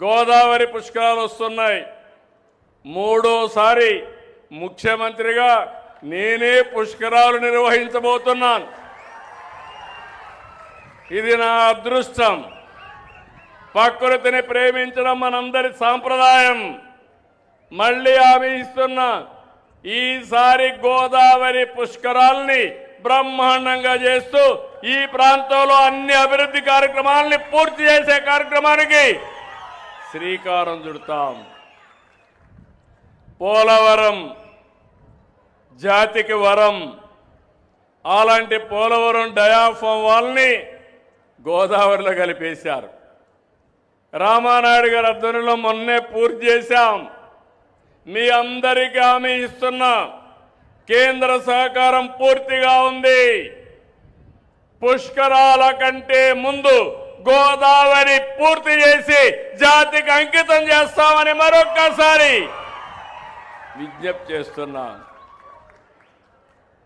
గోదావరి పుష్కరాలు వస్తున్నాయి. మూడోసారి ముఖ్యమంత్రిగా నేనే పుష్కరాలు నిర్వహించబోతున్నాను. ఇది నా అదృష్టం. ప్రకృతిని ప్రేమించడం మనందరి సాంప్రదాయం. మళ్ళీ హామీ ఇస్తున్నా, ఈసారి గోదావరి పుష్కరాల్ని బ్రహ్మాండంగా చేస్తూ ఈ ప్రాంతంలో అన్ని అభివృద్ధి కార్యక్రమాలని పూర్తి చేసే కార్యక్రమానికి శ్రీకారం చుడతాం. పోలవరం జాతికి వరం. అలాంటి పోలవరం డయాఫామ్ వాల్ని గోదావరిలో కలిపేశారు. రామానాయుడు గారి ఆధ్వర్యంలో మొన్నే పూర్తి చేశాం. మీ అందరికీ హామీ ఇస్తున్నా, కేంద్ర సహకారం పూర్తిగా ఉంది. పుష్కరాల కంటే ముందు గోదావరి పూర్తి చేసి జాతికి అంకితం చేస్తామని మరొక్కసారి విజ్ఞప్తి చేస్తున్నాను.